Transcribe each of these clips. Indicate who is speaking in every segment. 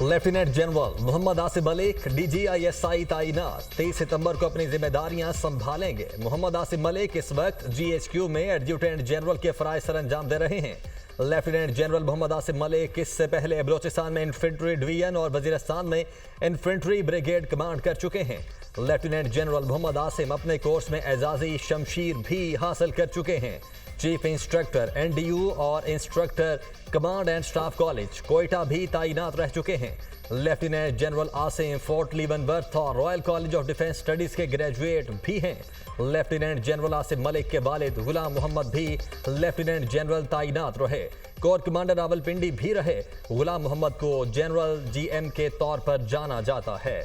Speaker 1: Lieutenant general Mohammad Asif Malik DGISI तैनात 23 सितंबर को अपनी जिम्मेदारियां संभालेंगे। मोहम्मद आसिफ मलिक इस वक्त GHQ में एडजुटेंट जनरल के फराइज सर अंजाम दे रहे हैं। लेफ्टिनेंट जनरल मोहम्मद आसिफ मलिक इससे पहले बलोचिस्तान में इन्फेंट्री डिवीजन और वजीरिस्तान में इन्फेंट्री ब्रिगेड कमांड कर चुके हैं। लेफ्टिनेंट जनरल मोहम्मद आसिम अपने कोर्स में एजाजी शमशीर भी हासिल कर चुके हैं। चीफ इंस्ट्रक्टर NDU और instructor command and staff college Quetta भी तैनात रह चुके हैं। लेफ्टिनेंट जनरल आसिम फोर्ट लीवनवर्थ और royal college of defence studies के ग्रेजुएट भी हैं। लेफ्टिनेंट जनरल आसिफ मलिक के वालिद गुलाम मोहम्मद भी लेफ्टिनेंट जनरल तैनात रहे। कोर कमांडर रावलपिंडी भी रहे। गुलाम मोहम्मद को जनरल GM के तौर पर जाना जाता है।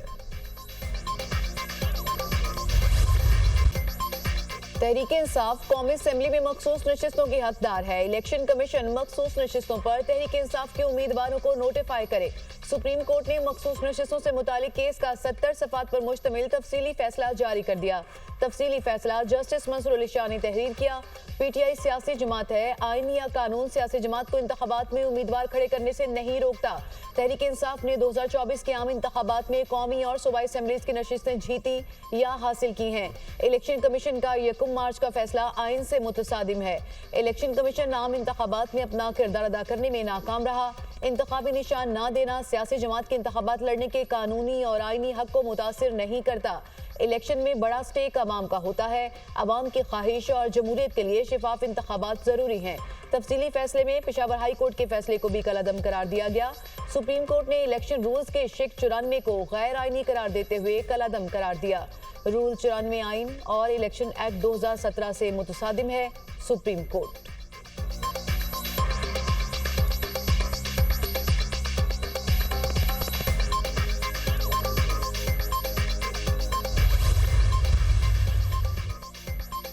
Speaker 2: तहरीक इंसाफ कौमी असेंबली में मखसूस नशिस्तों की हकदार है। इलेक्शन कमीशन मखसूस नशिस्तों पर तहरीक इंसाफ के उम्मीदवारों को नोटिफाई करे। सुप्रीम कोर्ट ने मखसूस नशिस्तों से मुतालिक केस का 70 सफ़ात पर मुश्तमिल तफसीली फैसला जारी कर दिया। तफसीली फैसला जस्टिस मंसूर अली शाह ने तहरीर किया। PTI सियासी जमात है। आईन या कानून सियासी जमात को इंतखाबात में उम्मीदवार खड़े करने से नहीं रोकता। तहरीक इंसाफ ने 2024 के आम इंतखाबात में कौमी और सूबाई असेंबलीज की नशिस्तें जीती या हासिल की हैं। इलेक्शन कमीशन का 1 मार्च का फैसला आइन से मुतसादिम है। इलेक्शन कमीशन आम इंतखाबात में अपना किरदार अदा करने में नाकाम रहा। इंतखाबी निशान ना देना सियासी जमात के इंतखाबात लड़ने के कानूनी और आईनी हक को मुतासिर नहीं करता। इलेक्शन में बड़ा स्टेक अवाम का होता है। अवाम की ख्वाहिश और जमहूरियत के लिए शिफाफ इंतखाबात जरूरी हैं। तफसीली फैसले में पेशावर हाई कोर्ट के फैसले को भी कलअदम करार दिया गया। सुप्रीम कोर्ट ने इलेक्शन रूल्स के शिक 94 को गैर आईनी करार देते हुए कलअदम करार दिया। रूल 94 आइन और इलेक्शन एक्ट 2017 से मुतसादिम है। सुप्रीम कोर्ट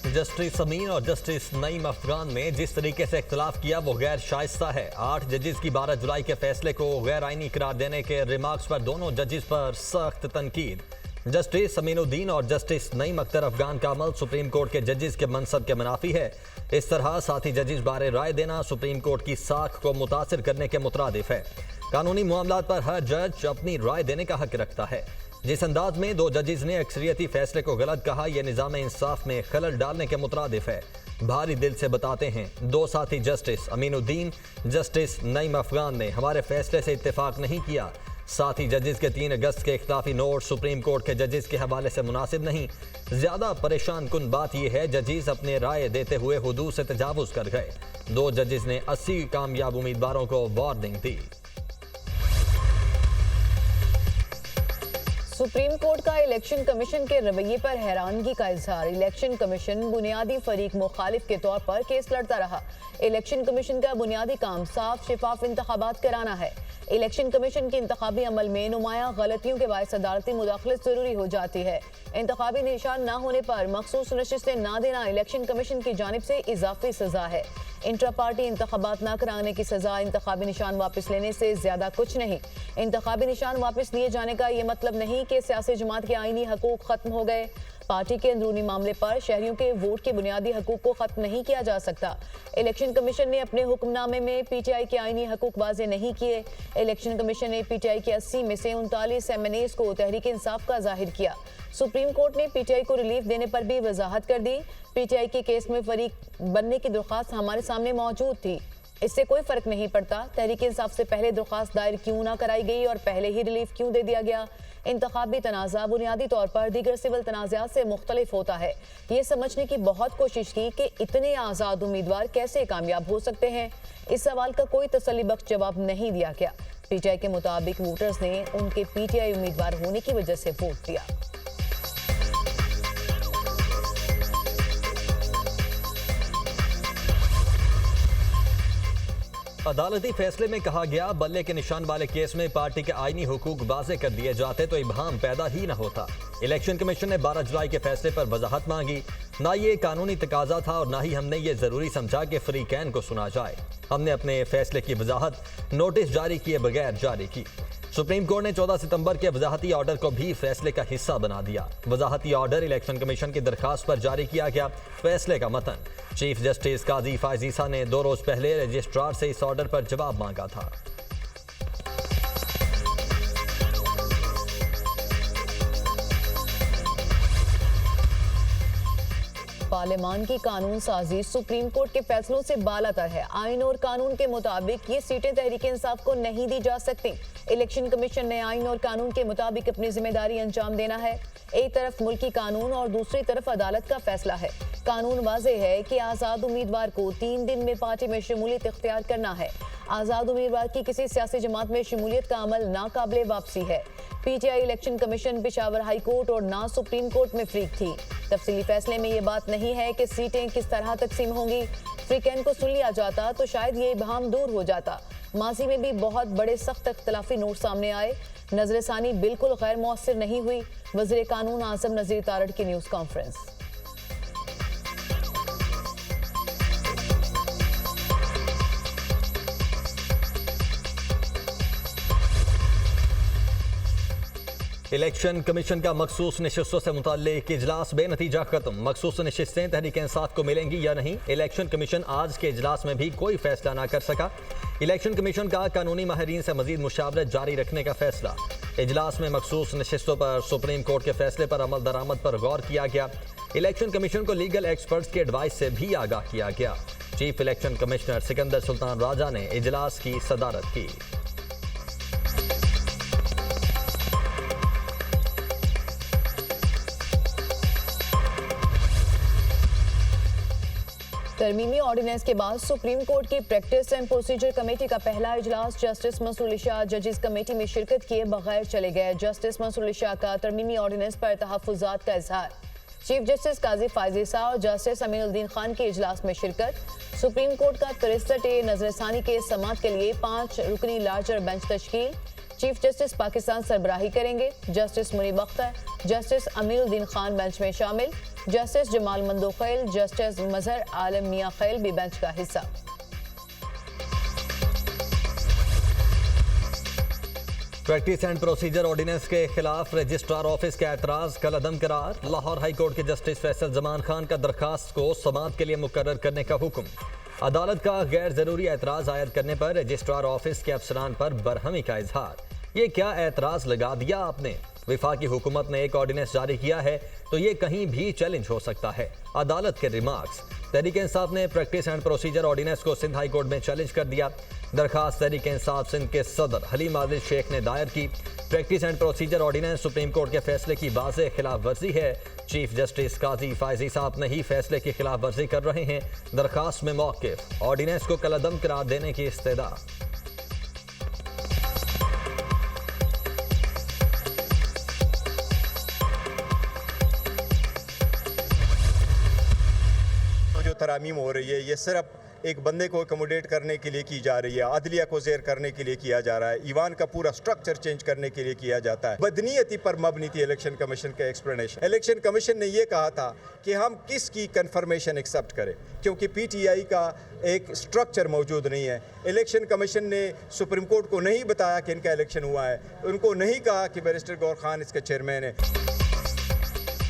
Speaker 1: जस्टिस समीन और जस्टिस नईम अफगान ने जिस तरीके से इख्तिलाफ किया वो गैर शाइस्ता है। 8 जजेस की 12 जुलाई के फैसले को गैर आईनी करार देने के रिमार्क्स पर दोनों जजेस पर सख्त तनकीद। जस्टिस समीनुद्दीन और जस्टिस नईम अख्तर अफगान का अमल सुप्रीम कोर्ट के जजेस के मनसब के मुनाफी है। इस तरह साथी जजेस बारे राय देना सुप्रीम कोर्ट की साख को मुतासिर करने के मुतरादिफ है। कानूनी मामलात पर हर जज अपनी राय देने का हक रखता है। जिस अंदाज में 2 जजेस ने अक्सरियती फैसले को गलत कहा, यह निज़ाम इंसाफ में खलल डालने के मुतरादिफ है। भारी दिल से बताते हैं 2 साथी जस्टिस अमीनुद्दीन, जस्टिस नईम अफगान ने हमारे फैसले से इत्तेफाक नहीं किया। साथी जजेस के 3 अगस्त के इख्तिलाफी नोट सुप्रीम कोर्ट के जजेस के हवाले से मुनासिब नहीं। ज्यादा परेशान कुन बात यह है जजेस अपने राय देते हुए हुदूद से तजावुज कर गए। 2 जजेस ने 80 कामयाब उम्मीदवारों को वार्निंग दी।
Speaker 2: सुप्रीम कोर्ट का इलेक्शन कमीशन के रवैये पर हैरानगी का इजहार। इलेक्शन कमीशन बुनियादी फरीक मुखालिफ के तौर पर केस लड़ता रहा। इलेक्शन कमीशन का बुनियादी काम साफ शिफाफ इंतखाबात कराना है। इलेक्शन कमीशन के इंतखाबी अमल में नुमाया गलतियों के बायस अदालती मुदाखलत जरूरी हो जाती है। इंतखाबी निशान ना होने पर मखसूस नशिस्तें ना देना इलेक्शन कमीशन की जानिब से इजाफी सजा है। इंट्रा पार्टी इंतखाबात ना कराने की सजा इंतखाबी निशान वापस लेने से ज्यादा कुछ नहीं। इंतखाबी निशान वापस लिए जाने का ये मतलब नहीं कि सियासी जमात के आईनी हकूक खत्म हो गए। पार्टी के अंदरूनी मामले पर शहरियों के वोट के बुनियादी हकूक को खत्म नहीं किया जा सकता। इलेक्शन कमीशन ने अपने हुक्मनामे में PTI के आईनी हकूक वाजे नहीं किए। इलेक्शन कमीशन ने PTI के 80 में से 39 MNAs को तहरीक इंसाफ का जाहिर किया। सुप्रीम कोर्ट ने PTI को रिलीफ देने पर भी वजाहत कर दी। PTI के केस में फरीक बनने की दरख्वास्त हमारे सामने मौजूद थी। इससे कोई फर्क नहीं पड़ता तहरीक इंसाफ से पहले दरख्वास्त दायर क्यों ना कराई गई और पहले ही रिलीफ क्यों दे दिया गया। इंतखाबी तनाज़ा बुनियादी तौर पर दीगर सिविल तनाज़ात से मुख्तलिफ होता है। ये समझने की बहुत कोशिश की कि इतने आज़ाद उम्मीदवार कैसे कामयाब हो सकते हैं। इस सवाल का कोई तसल्ली बख्श जवाब नहीं दिया गया। PTI के मुताबिक वोटर्स ने उनके PTI उम्मीदवार होने की वजह से वोट दिया।
Speaker 1: अदालती फैसले में कहा गया बल्ले के निशान वाले केस में पार्टी के आईनी हुकूक वाजे कर दिए जाते तो इबहम पैदा ही न होता। इलेक्शन कमीशन ने 12 जुलाई के फैसले पर वजाहत मांगी। ना ये कानूनी तकाजा था और ना ही हमने ये जरूरी समझा कि फ्रीकैन को सुना जाए। हमने अपने फैसले की वजाहत नोटिस जारी किए बगैर जारी की। सुप्रीम कोर्ट ने 14 सितंबर के वजाहती ऑर्डर को भी फैसले का हिस्सा बना दिया। वजाहती ऑर्डर इलेक्शन कमीशन की दरखास्त पर जारी किया गया। फैसले का मतन चीफ जस्टिस काजी फायजीसा ने 2 रोज पहले रजिस्ट्रार से इस ऑर्डर पर जवाब मांगा था।
Speaker 2: पार्लियामान की कानून साजी सुप्रीम कोर्ट के फैसलों से बालातर है। आइन और कानून के मुताबिक ये सीटें तहरीक इंसाफ को नहीं दी जा सकती। इलेक्शन कमीशन ने आइन और कानून के मुताबिक अपनी जिम्मेदारी अंजाम देना है। एक तरफ मुल्की कानून और दूसरी तरफ अदालत का फैसला है। कानून वाज़ेह है कि आज़ाद उम्मीदवार को 3 दिन में पार्टी में शमूलियत इख्तियार करना है। आज़ाद उम्मीदवार की किसी सियासी जमात में शमूलियत का अमल नाकाबिले वापसी है। PTI election commission Peshawar high court और ना सुप्रीम कोर्ट में फ्रीक थी। तफसीली फैसले में ये बात नहीं है कि सीटें किस तरह तकसीम होंगी। फ्रीकैन को सुन लिया जाता तो शायद ये इबहम दूर हो जाता। माजी में भी बहुत बड़े सख्त इख्तलाफी नोट सामने आए। नजरसानी बिल्कुल गैर मौसर नहीं हुई। वज़ीर कानून आज़म नज़ीर तारड़ की न्यूज़ कॉन्फ्रेंस।
Speaker 1: इलेक्शन कमीशन का मखसूस नशिस्तों से मुताल्लिक इजलास बेनतीजा खत्म। मखसूस नशिस्तें तहरीक इंसाफ को मिलेंगी या नहीं, इलेक्शन कमीशन आज के इजलास में भी कोई फैसला ना कर सका। इलेक्शन कमीशन का कानूनी माहिरीन से मजीद मुशावरत जारी रखने का फैसला। इजलास में मखसूस नशिस्तों पर सुप्रीम कोर्ट के फैसले पर अमल दरामद पर गौर किया गया। इलेक्शन कमीशन को लीगल एक्सपर्ट्स की एडवाइस से भी आगाह किया गया। Chief election commissioner Sikandar Sultan Raja ने इजलास की सदारत की।
Speaker 2: तरमीमी ऑर्डिनेंस के बाद सुप्रीम कोर्ट की प्रैक्टिस एंड प्रोसीजर कमेटी का पहला इजलास जस्टिस मंसूर शाह जजेस कमेटी में शिरकत किए बगैर चले गए। जस्टिस मंसूर शाह का तरमीमी ऑर्डिनेंस पर तहफ़्फ़ुज़ात का इजहार। चीफ जस्टिस काजी फायजी शाह और जस्टिस अमीनुद्दीन खान की इजलास में शिरकत। सुप्रीम कोर्ट का 63 नजरसानी के समाअत के लिए 5 रुकनी लार्जर बेंच तश्कील। चीफ जस्टिस पाकिस्तान सरबराही करेंगे। Justice Munib Akhtar, justice Aminuddin Khan bench में शामिल। Justice Jamal Mandokhail, justice Mazhar Alam Miankhel भी बेंच का हिस्सा।
Speaker 1: प्रैक्टिस एंड प्रोसीजर ऑर्डिनेंस के खिलाफ रजिस्ट्रार ऑफिस का एतराज कल अदम करार। लाहौर हाई कोर्ट के जस्टिस फैसल जमान खान का दरखास्त को समाअत के लिए मुकर्रर करने का हुक्म। अदालत का गैर जरूरी एतराज आयद करने पर रजिस्ट्रार ऑफिस के अफसरान पर बरहमी का इजहार। ये क्या एतराज लगा दिया आपने? विफाकी हुकूमत ने एक ऑर्डिनेंस जारी किया है तो ये कहीं भी चैलेंज हो सकता है। अदालत के रिमार्क्स। तहरीक इंसाफ ने प्रैक्टिस एंड प्रोसीजर ऑर्डिनेंस को सिंध हाई कोर्ट में चैलेंज कर दिया। दरखास्त तहरीक इंसाफ सिंध के सदर हलीम आदिल शेख ने दायर की। Practice and procedure ordinance supreme court के फैसले की वाज़ेह खिलाफ वर्जी है। चीफ जस्टिस काजी फायजी साहब नहीं फैसले की खिलाफ वर्जी कर रहे हैं। दरखास्त में मौक़िफ़। ऑर्डिनेंस को कलअदम करार देने की इस्तदा।
Speaker 3: तरामीम हो रही है ये सिर्फ एक बंदे को अकोमोडेट करने के लिए की जा रही है, अदलिया को ज़ेर करने के लिए किया जा रहा है, ईवान का पूरा स्ट्रक्चर चेंज करने के लिए किया जाता है। बदनीयती पर मबनी थी इलेक्शन कमीशन का एक्सप्लेनेशन। इलेक्शन कमीशन ने यह कहा था कि हम किसकी कन्फर्मेशन एक्सेप्ट करें क्योंकि पीटीआई का एक स्ट्रक्चर मौजूद नहीं है। इलेक्शन कमीशन ने सुप्रीम कोर्ट को नहीं बताया कि इनका इलेक्शन हुआ है, उनको नहीं कहा कि बैरिस्टर गौर खान इसके चेयरमैन है।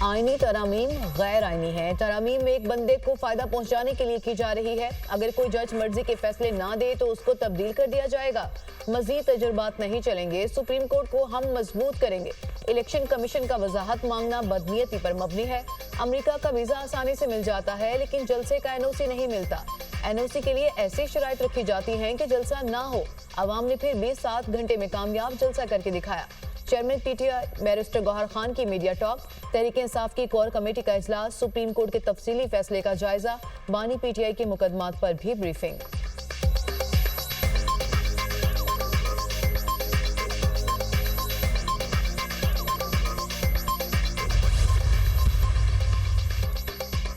Speaker 2: आईनी तरामीम गैर आईनी है। तरामीम एक बंदे को फायदा पहुंचाने के लिए की जा रही है। अगर कोई जज मर्जी के फैसले ना दे तो उसको तब्दील कर दिया जाएगा। मजीद तजुर्बात नहीं चलेंगे। सुप्रीम कोर्ट को हम मजबूत करेंगे। इलेक्शन कमीशन का वजाहत मांगना बदनीयती पर मबनी है। अमेरिका का वीजा आसानी से मिल जाता है लेकिन जलसे का एनओसी नहीं मिलता। एनओसी के लिए ऐसी शराइत रखी जाती हैं कि जलसा ना हो। अवाम ने फिर भी 7 घंटे में कामयाब जलसा करके दिखाया। Chairman PTI barrister Gohar Khan की मीडिया टॉक। तहरीक इंसाफ की कोर कमेटी का इजलास। सुप्रीम कोर्ट के तफसीली फैसले का जायजा। बानी पीटीआई के मुकदमात पर भी ब्रीफिंग।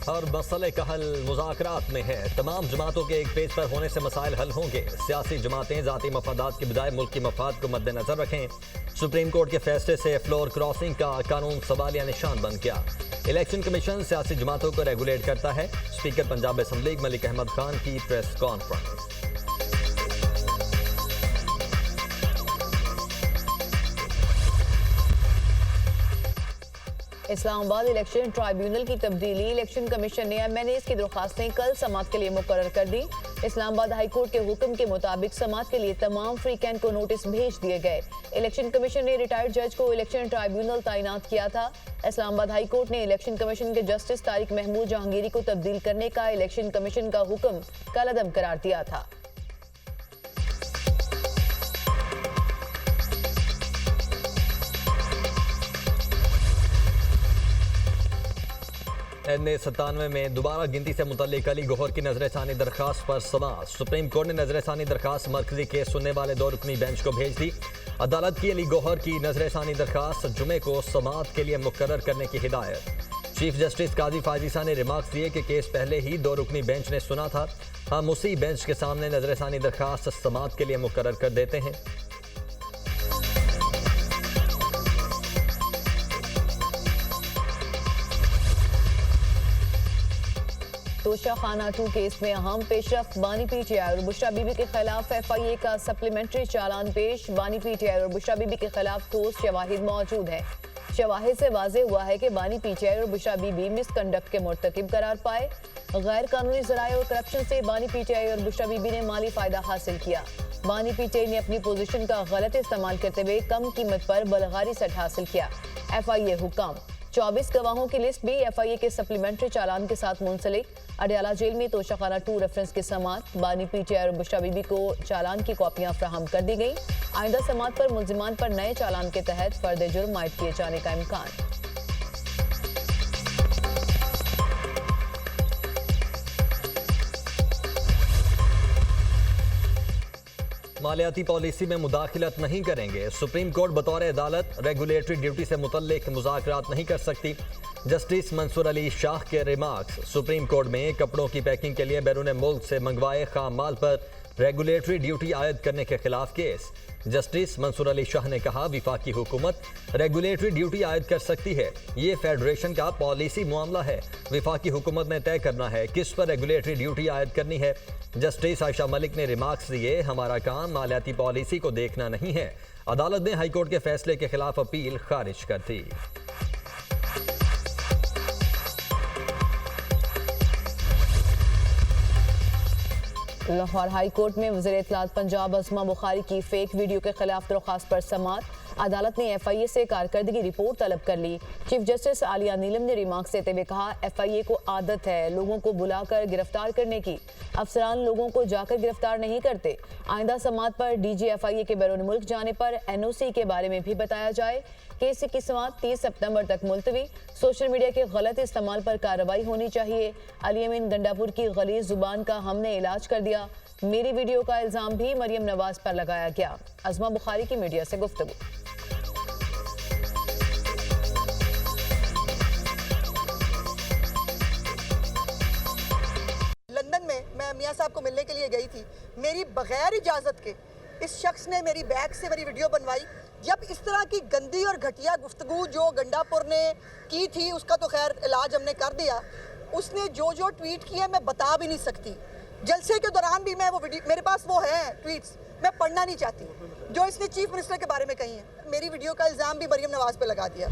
Speaker 1: और मसले का हल मुज़ाकरात में है। तमाम जमातों के एक पेज पर होने से मसाइल हल होंगे। सियासी जमातें ज़ाती मफादात की बजाय मुल्की मफाद को मद्देनजर रखें। सुप्रीम कोर्ट के फैसले से फ्लोर क्रॉसिंग का कानून सवालिया निशान बन गया। इलेक्शन कमीशन सियासी जमातों को रेगुलेट करता है। स्पीकर पंजाब असम्बली मलिक अहमद खान की press conference.
Speaker 2: Islamabad election tribunal की तब्दीली। इलेक्शन कमीशन ने MNAs की दरख्वास्तें कल समाअत के लिए मुकर्रर कर दी। इस्लामाबाद हाई कोर्ट के हुक्म के मुताबिक समाअत के लिए तमाम फ्री कैंप को नोटिस भेज दिए गए। इलेक्शन कमीशन ने रिटायर्ड जज को इलेक्शन ट्राइब्यूनल तैनात किया था। इस्लामाबाद हाई कोर्ट ने इलेक्शन कमीशन के जस्टिस तारिक महमूद जहांगीरी को तब्दील करने का इलेक्शन कमीशन का हुक्म कलअदम करार दिया था।
Speaker 1: NA97 में दोबारा गिनती से मुतल्लिक अली गौहर की नजरसानी दरखास्त पर समाअत। सुप्रीम कोर्ट ने नजरसानी दरखास्त मरकजी केस सुनने वाले 2 रुकनी बेंच को भेज दी। अदालत की अली गौहर की नजरसानी दरखास्त जुमे को समाअत के लिए मुकर्रर करने की हिदायत। चीफ जस्टिस काजी फाजिसा ने रिमार्क्स दिए कि केस पहले ही 2 रुकनी बेंच ने सुना था, हम उसी बेंच के सामने नजरसानी दरखास्त समाअत के लिए मुकर्रर कर देते हैं।
Speaker 2: तोशाखाना 2 केस में अहम पेशरफ। बानी PTI और बुशरा बीबी के खिलाफ FIA का सप्लीमेंट्री चालान पेश। बानी PTI और बुशरा बीबी के खिलाफ ठोस शवाहिद मौजूद हैं। शवाहिद से वाजे हुआ है कि बानी PTI और बुशरा बीबी मिसकंडक्ट के मुर्तकिब करार पाए। गैर कानूनी जराये और करप्शन से बानी PTI और बुशरा बीबी ने माली फायदा हासिल किया। बानी PTI ने अपनी पोजीशन का गलत इस्तेमाल करते हुए कम कीमत पर बलगारी सेट हासिल किया। FIA हुक्म। 24 गवाहों की लिस्ट भी FIA के सप्लीमेंट्री चालान के साथ मुंसलिक। अडयाला जेल में तोशाखाना 2 रेफरेंस की समाअत। बानी PTI और बुशरा बीबी को चालान की कॉपियां फराहम कर दी गई। आइंदा समाअत पर मुल्जिमान पर नए चालान के तहत फर्द जुर्म आयद किए जाने का इम्कान।
Speaker 1: मालियाती पॉलिसी में मुदाखिलत नहीं करेंगे। सुप्रीम कोर्ट बतौर अदालत रेगुलेटरी ड्यूटी से मुतल्लिक मुज़ाकरात नहीं कर सकती। जस्टिस मंसूर अली शाह के रिमार्क्स। सुप्रीम कोर्ट में कपड़ों की पैकिंग के लिए बैरून मुल्क से मंगवाए खाम माल पर रेगुलेटरी ड्यूटी आयद करने के खिलाफ केस। जस्टिस मंसूर अली शाह ने कहा, विफाकी हुकूमत रेगुलेटरी ड्यूटी आयद कर सकती है, ये फेडरेशन का पॉलिसी मामला है। विफाकी हुकूमत ने तय करना है किस पर रेगुलेटरी ड्यूटी आयद करनी है। जस्टिस आयशा मलिक ने रिमार्क्स दिए, हमारा काम मालियाती पॉलिसी को देखना नहीं है। अदालत ने हाईकोर्ट के फैसले के खिलाफ अपील खारिज कर दी।
Speaker 2: लाहौर हाई कोर्ट में वज़ीर इत्तलात पंजाब अज़मा बुखारी की फेक वीडियो के खिलाफ दरख्वास्त पर समाअत। अदालत ने FIA से कारकर्दगी रिपोर्ट तलब कर ली। चीफ जस्टिस आलिया नीलम ने रिमार्क्स देते हुए कहा, FIA को आदत है लोगों को बुलाकर गिरफ्तार करने की, अफसरान लोगों को जाकर गिरफ्तार नहीं करते। आइंदा समाअत पर DG FIA के बैरून मुल्क जाने पर NOC के बारे में भी बताया जाए। केस की समाअत 30 सितंबर तक मुलतवी। सोशल मीडिया के गलत इस्तेमाल पर कार्रवाई होनी चाहिए। अली अमीन गंडापुर की गलीज जुबान का हमने इलाज कर दिया। मेरी वीडियो का इल्जाम भी मरियम नवाज पर लगाया गया। अज़मा बुखारी की मीडिया से गुफ्तगू।
Speaker 4: लंदन में मैं मियाँ साहब को मिलने के लिए गई थी। मेरी बगैर इजाज़त के इस शख्स ने मेरी बैग से मेरी वीडियो बनवाई। जब इस तरह की गंदी और घटिया गुफ्तगू जो गंडापुर ने की थी, उसका तो खैर इलाज हमने कर दिया। उसने जो जो ट्वीट किया मैं बता भी नहीं सकती। जलसे के दौरान भी मैं वो वीडियो, मेरे पास वो है ट्वीट्स, मैं पढ़ना नहीं चाहती जो इसने चीफ मिनिस्टर के बारे में कही है। मेरी वीडियो का इल्ज़ाम भी मरियम नवाज पे लगा दिया।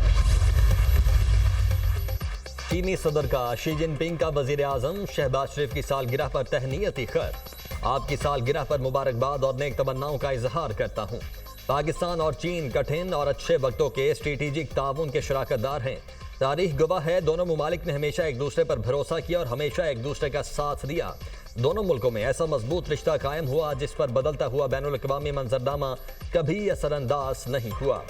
Speaker 1: चीनी सदर का शी जिनपिंग का वजीर आजम शहबाज शरीफ की सालगिरह पर तहनीयती खत। आपकी सालगिरह पर मुबारकबाद और नेक तमन्नाओं का इजहार करता हूँ। पाकिस्तान और चीन कठिन और अच्छे वक्तों के स्ट्रेटेजिक ताउन के शराकतदार हैं। तारीख गवाह है, दोनों मुमालिक ने हमेशा एक दूसरे पर भरोसा किया और हमेशा एक दूसरे का साथ दिया। दोनों मुल्कों में ऐसा मजबूत रिश्ता कायम हुआ जिस पर बदलता हुआ बैनुल-अक़वामी मंजरनामा कभी असरअंदाज नहीं हुआ।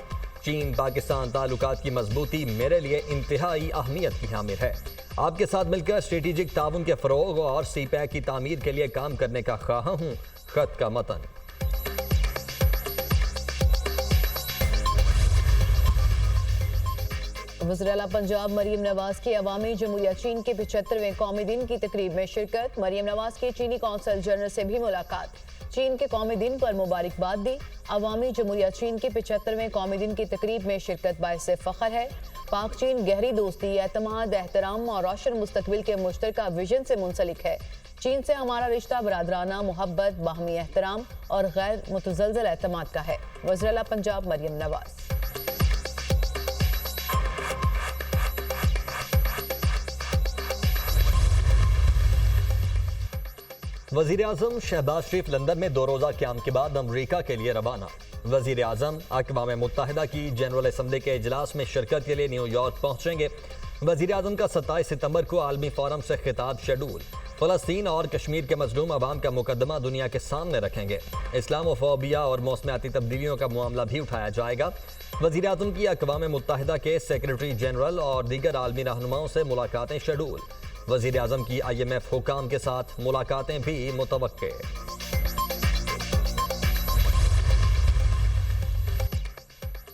Speaker 1: चीन पाकिस्तान ताल्लुकात की मजबूती मेरे लिए इंतहाई अहमियत की हामिल है। आपके साथ मिलकर स्ट्रेटेजिक ताउन के फ़रोग़ और CPEC की तामीर के लिए काम करने का ख्वाह हूँ। खत का मतन।
Speaker 2: वज़ीर-ए-आला पंजाब मरियम नवाज की अवामी जमहूरिया चीन के 75वें कौमी दिन की तकरीब में शिरकत। मरियम नवाज की चीनी कौंसल जनरल से भी मुलाकात। चीन के कौमी दिन पर मुबारकबाद दी। अवामी जमहूरिया चीन के 75वें कौमी दिन की तकरीब में शिरकत बाइसे फ़ख्र है। पाक चीन गहरी दोस्ती, एतमाद, एहतराम और रोशन मुस्तकबिल के मुश्तरका विजन से मुंसलिक है। चीन से हमारा रिश्ता बरादराना, मोहब्बत, बाहमी एहतराम और गैर मुतज़लज़ल एतमाद का है। वज़ीर-ए-आला पंजाब मरियम नवाज।
Speaker 1: वजीर आजम शहबाज शरीफ लंदन में 2 रोज़ा क़याम के बाद अमरीका के लिए रवाना। वजीर आजम अक़वाम मुत्तहिदा की जनरल असम्बली के इजलास में शिरकत के लिए न्यूयॉर्क पहुंचेंगे। वजीर आजम का 27 सितंबर को आलमी फोरम से खिताब शेड्यूल। फ़लस्तीन और कश्मीर के मजलूम अवाम का मुकदमा दुनिया के सामने रखेंगे। इस्लामोफोबिया और मौसमियाती तब्दीलियों का मामला भी उठाया जाएगा। वजीर आजम की अक़वाम मुत्तहिदा के सेक्रेटरी जनरल और दीगर आलमी रहनुमाओं से मुलाकातें शेड्यूल। वजीर आजम की IMF हुकाम के साथ मुलाकातें भी मुतवक्के।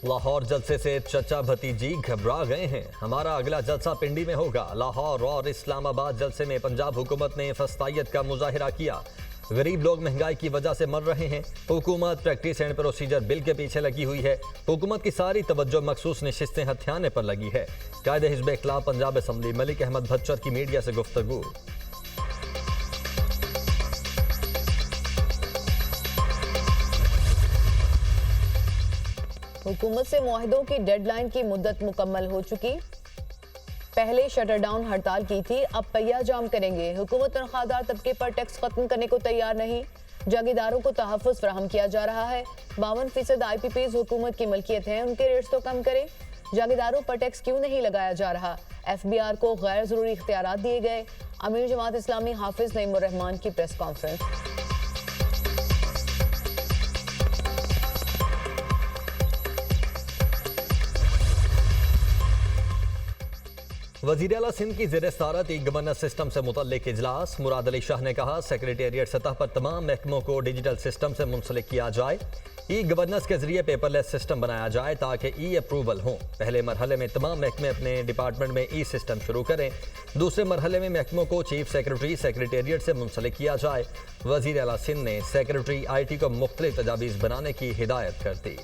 Speaker 1: लाहौर जलसे से चचा भतीजी घबरा गए हैं। हमारा अगला जलसा पिंडी में होगा। लाहौर और इस्लामाबाद जलसे में पंजाब हुकूमत ने फस्तायत का मुजाहिरा किया। गरीब लोग महंगाई की वजह से मर रहे हैं। हुकूमत प्रैक्टिस एंड प्रोसीजर बिल के पीछे लगी हुई है। हुकूमत की सारी तवज्जो मखसूस नशिस्तें हथियाने पर लगी है। कायदे हिज़्ब इख्तिलाफ पंजाब असम्बली मलिक अहमद भच्चर की मीडिया से गुफ्तगू।
Speaker 2: हुकूमत से मुआहिदों की डेडलाइन की मुद्दत मुकम्मल हो चुकी। पहले शटर डाउन हड़ताल की थी, अब पहिया जाम करेंगे। हुकूमत तनख्वाहदार तबके पर टैक्स खत्म करने को तैयार नहीं। जागीरदारों को तहफ़्फ़ुज़ फराहम किया जा रहा है। 52% IPPs हुकूमत की मलकियत हैं, उनके रेट्स तो कम करें। जागीरदारों पर टैक्स क्यों नहीं लगाया जा रहा? FBR को गैर ज़रूरी इख्तियारात दिए गए। अमीर जमात इस्लामी हाफिज नईमुर रहमान की प्रेस कॉन्फ्रेंस।
Speaker 1: वज़ीर आला सिंध की ज़ेर सदारत ई गवर्नेंस सिस्टम से मुतल्लिक इजलास। मुराद अली शाह ने कहा, सेक्रेटेरिएट सतह पर तमाम महकमों को डिजिटल सिस्टम से मुंसलिक किया जाए। ई गवर्नेंस के जरिए पेपरलेस सिस्टम बनाया जाए ताकि ई अप्रूवल हो। पहले मरहले में तमाम महकमे अपने डिपार्टमेंट में ई सिस्टम शुरू करें। दूसरे मरहले में महकमों को चीफ सेक्रेटरी सेक्रेटेरिएट से मुंसलिक किया जाए। वज़ीर आला सिंध ने सेक्रेटरी IT को मुख्तलिफ तजावीज़ बनाने की हिदायत कर दी।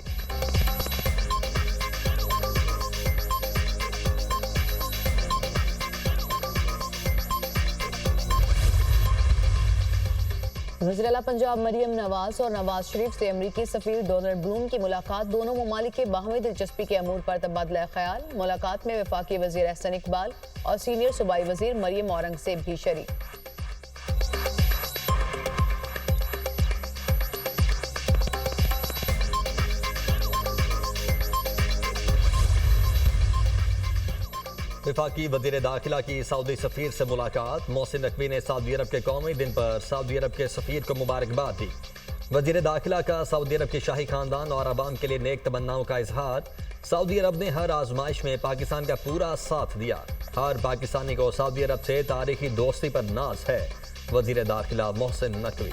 Speaker 2: वज़ीर आला पंजाब मरियम नवाज और नवाज शरीफ से अमरीकी सफीर डोनाल्ड ब्लूम की मुलाकात। दोनों ममालिक के बाहमी दिलचस्पी के अमूर पर तबादला ख्याल। मुलाकात में वफाकी वज़ीर एहसन इकबाल और सीनियर सूबाई वज़ीर मरियम औरंगज़ेब भी शरीक।
Speaker 1: वफाकी वज़ीर दाखिला की सऊदी सफ़ीर से मुलाकात। मोहसिन नकवी ने सऊदी अरब के कौमी दिन पर सऊदी अरब के सफ़ीर को मुबारकबाद दी। वज़ीर दाखिला का सऊदी अरब के शाही खानदान और अवाम के लिए नेक तमन्नाओं का इजहार। सऊदी अरब ने हर आजमाइश में पाकिस्तान का पूरा साथ दिया। हर पाकिस्तानी को सऊदी अरब से तारीखी दोस्ती पर नाज है। वज़ीर दाखिला मोहसिन नकवी।